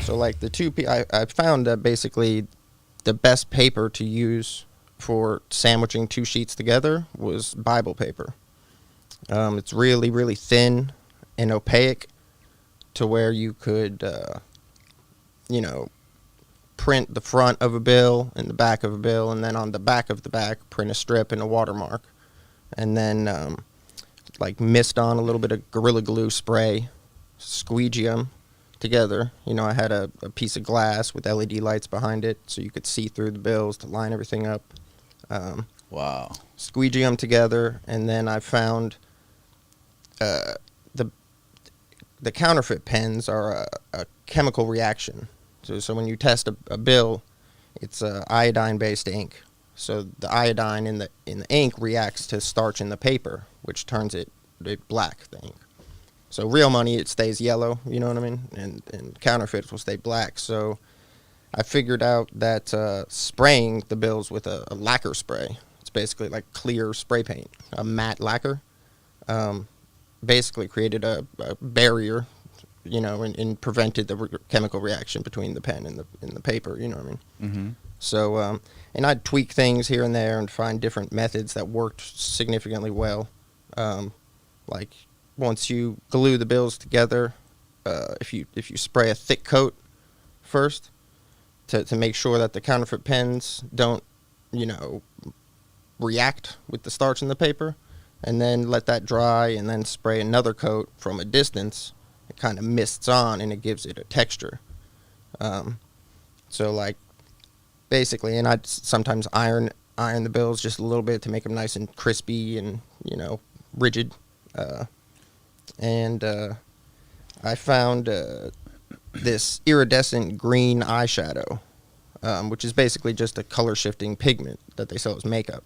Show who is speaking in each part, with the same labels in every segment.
Speaker 1: So like I found that basically the best paper to use for sandwiching two sheets together was Bible paper. It's really, really thin and opaque to where you could, you know, print the front of a bill and the back of a bill, and then on the back of the back, print a strip and a watermark. And then, like, mist on a little bit of Gorilla Glue spray, squeegee them together. You know, I had a piece of glass with LED lights behind it so you could see through the bills to line everything up.
Speaker 2: Wow.
Speaker 1: Squeegee them together, and then I found the counterfeit pens are a chemical reaction. So when you test a bill, it's iodine-based ink. So the iodine in the ink reacts to starch in the paper, which turns it black, the ink. So real money, it stays yellow, you know what I mean? And counterfeits will stay black. So I figured out that spraying the bills with a lacquer spray, it's basically like clear spray paint, a matte lacquer, basically created a barrier, you know, and prevented the chemical reaction between the pen and the paper, you know what I mean?
Speaker 2: Mm-hmm.
Speaker 1: So, and I'd tweak things here and there and find different methods that worked significantly well. Like once you glue the bills together, if you spray a thick coat first to make sure that the counterfeit pens don't, you know, react with the starch in the paper, and then let that dry, and then spray another coat from a distance, it kind of mists on and it gives it a texture. So like basically, and I'd sometimes iron the bills just a little bit to make them nice and crispy and, you know, rigid. And I found this iridescent green eyeshadow, which is basically just a color shifting pigment that they sell as makeup.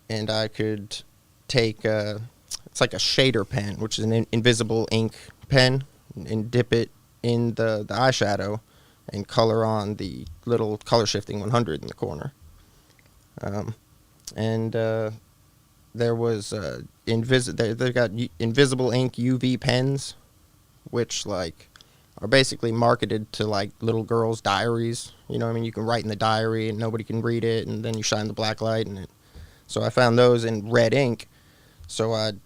Speaker 1: And I could take, it's like a shader pen, which is an invisible ink pen, and dip it in the eyeshadow and color on the little color shifting 100 in the corner. There was they've got invisible ink UV pens, which like are basically marketed to like little girls' diaries. You know what I mean? You can write in the diary and nobody can read it, and then you shine the black light in it. So I found those in red ink. So I'd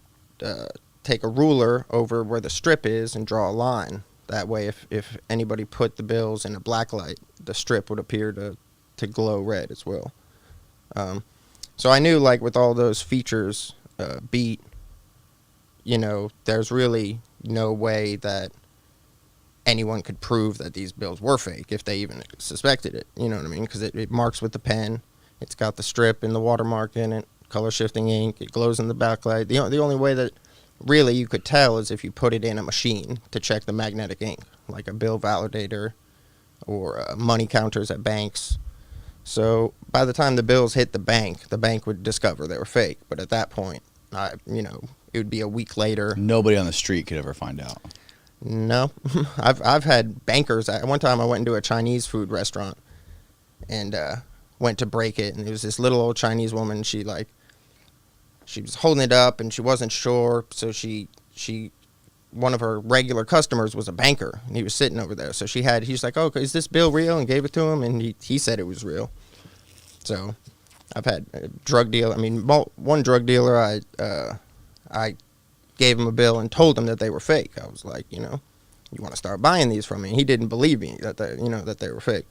Speaker 1: take a ruler over where the strip is and draw a line. That way, if anybody put the bills in a black light, the strip would appear to glow red as well. So I knew, like, with all those features beat, you know, there's really no way that anyone could prove that these bills were fake if they even suspected it. You know what I mean? Because it marks with the pen. It's got the strip and the watermark in it, color shifting ink. It glows in the backlight. The only way that really you could tell is if you put it in a machine to check the magnetic ink, like a bill validator or money counters at banks. So by the time the bills hit the bank would discover they were fake. But at that point, you know, it would be a week later.
Speaker 2: Nobody on the street could ever find out.
Speaker 1: No, I've had bankers. One time I went into a Chinese food restaurant and went to break it, and it was this little old Chinese woman. She was holding it up and she wasn't sure, so she one of her regular customers was a banker, and he was sitting over there. So he's like, "Oh, is this bill real?" and gave it to him, and he said it was real. So I've had a drug deal. I mean, one drug dealer, I gave him a bill and told him that they were fake. I was like, you know, you want to start buying these from me? He didn't believe me that they were fake,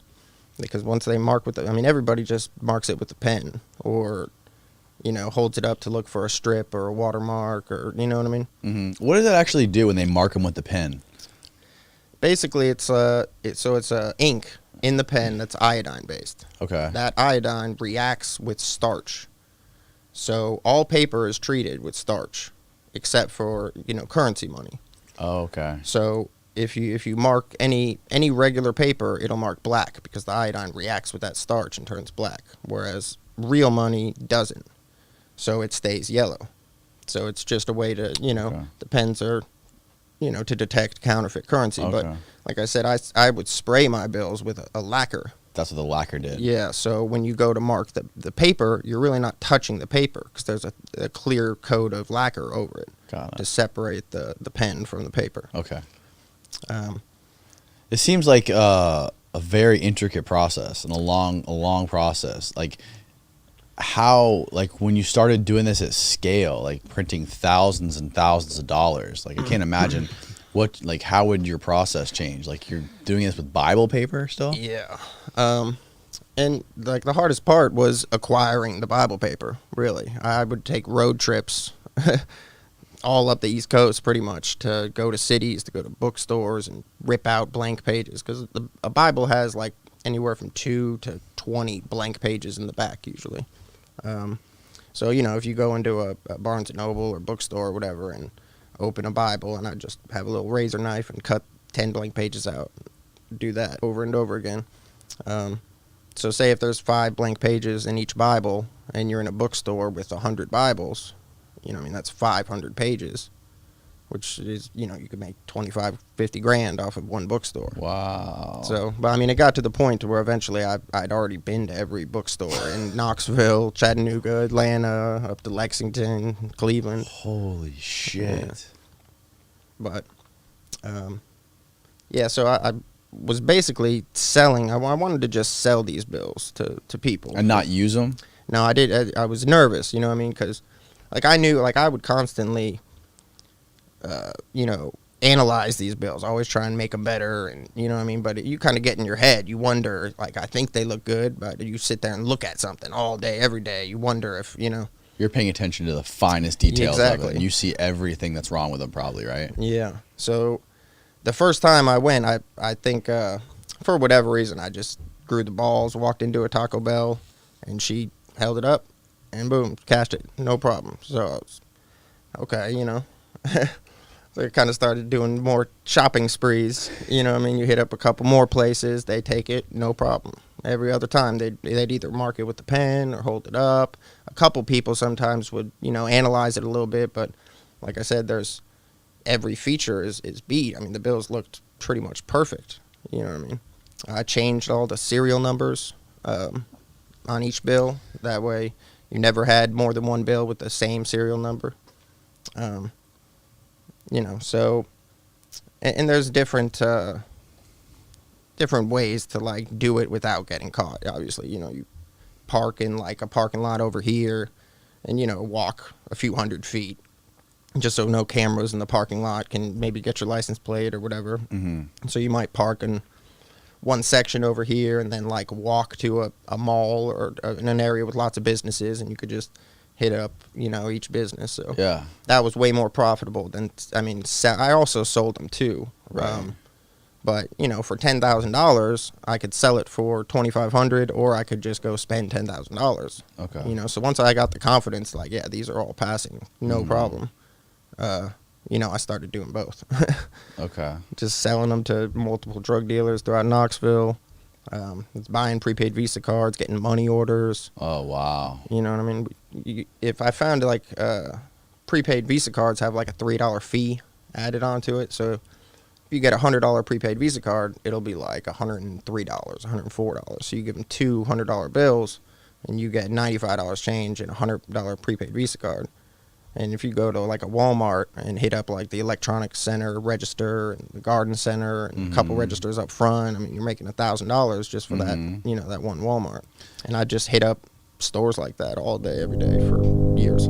Speaker 1: because once they mark with I mean, everybody just marks it with a pen or, you know, holds it up to look for a strip or a watermark, or, you know what I mean?
Speaker 2: Mm-hmm. What does that actually do when they mark them with the pen?
Speaker 1: Basically, it's ink in the pen that's iodine based.
Speaker 2: Okay.
Speaker 1: That iodine reacts with starch. So all paper is treated with starch, except for, you know, currency money.
Speaker 2: Oh, okay.
Speaker 1: So if you mark any regular paper, it'll mark black because the iodine reacts with that starch and turns black, whereas real money doesn't. So it stays yellow. So it's just a way to, you know,
Speaker 2: okay.
Speaker 1: The pens are, you know, to detect counterfeit currency.
Speaker 2: Okay.
Speaker 1: But like I said, I would spray my bills with a lacquer.
Speaker 2: That's what the lacquer did.
Speaker 1: Yeah, so when you go to mark the paper, you're really not touching the paper because there's a clear coat of lacquer over it.
Speaker 2: Got it.
Speaker 1: To separate the pen from the paper.
Speaker 2: Okay. It seems like a very intricate process and a long process. Like how, like when you started doing this at scale, like printing thousands and thousands of dollars, like I can't imagine what, like how would your process change? Like you're doing this with Bible paper still?
Speaker 1: Yeah. And like the hardest part was acquiring the Bible paper. Really, I would take road trips all up the East Coast pretty much to go to cities, to go to bookstores and rip out blank pages because a Bible has like anywhere from 2 to 20 blank pages in the back usually. So you know, if you go into a Barnes and Noble or bookstore or whatever and open a Bible, and I just have a little razor knife and cut 10 blank pages out, do that over and over again. So say if there's 5 blank pages in each Bible and you're in a bookstore with 100 Bibles, you know, I mean, that's 500 pages, which is, you know, you could make 25, 50 grand off of one bookstore.
Speaker 2: Wow.
Speaker 1: So, but I mean, it got to the point where eventually I'd already been to every bookstore in Knoxville, Chattanooga, Atlanta, up to Lexington, Cleveland.
Speaker 2: Holy shit.
Speaker 1: Yeah. But, yeah, so I was basically selling. I wanted to just sell these bills to people.
Speaker 2: And not use them?
Speaker 1: No, I did. I was nervous, you know what I mean? Because, like, I knew, like, I would constantly, you know, analyze these bills, always try and make them better, and you know what I mean? But you kind of get in your head. You wonder, like, I think they look good, but you sit there and look at something all day, every day. You wonder if, you know.
Speaker 2: You're paying attention to the finest details of
Speaker 1: Exactly.
Speaker 2: it. And you see everything that's wrong with them probably, right?
Speaker 1: Yeah. So the first time I went, I think for whatever reason, I just grew the balls, walked into a Taco Bell, and she held it up, and boom, cashed it, no problem. So I was, okay, you know. So I kind of started doing more shopping sprees. You know what I mean? You hit up a couple more places, they take it, no problem. Every other time, they'd either mark it with the pen or hold it up. A couple people sometimes would, you know, analyze it a little bit, but like I said, there's every feature is beat. I mean, the bills looked pretty much perfect. You know what I mean? I changed all the serial numbers on each bill. That way, you never had more than one bill with the same serial number. You know, so, and there's different ways to, like, do it without getting caught. Obviously, you know, you park in, like, a parking lot over here and, you know, walk a few hundred feet just so no cameras in the parking lot can maybe get your license plate or whatever.
Speaker 2: Mm-hmm.
Speaker 1: So you might park in one section over here and then, like, walk to a mall or in an area with lots of businesses, and you could just hit up, you know, each business. So
Speaker 2: Yeah.
Speaker 1: that was way more profitable than, I mean, I also sold them too.
Speaker 2: Right.
Speaker 1: But, you know, for $10,000, I could sell it for $2,500, or I could just go spend $10,000.
Speaker 2: Okay.
Speaker 1: You know, so once I got the confidence, like, yeah, these are all passing, no problem. You know, I started doing both.
Speaker 2: Okay.
Speaker 1: Just selling them to multiple drug dealers throughout Knoxville. Buying prepaid Visa cards, getting money orders.
Speaker 2: Oh, wow.
Speaker 1: You know what I mean? If I found, like, prepaid Visa cards have, like, a $3 fee added onto it. So if you get a $100 prepaid Visa card, it'll be like $103, $104. So you give them two $100 bills, and you get $95 change in a $100 prepaid Visa card. And if you go to, like, a Walmart and hit up, like, the electronics center register and the garden center and a couple registers up front, I mean, you're making $1,000 just for that, you know, that one Walmart. And I just hit up stores like that all day, every day for years.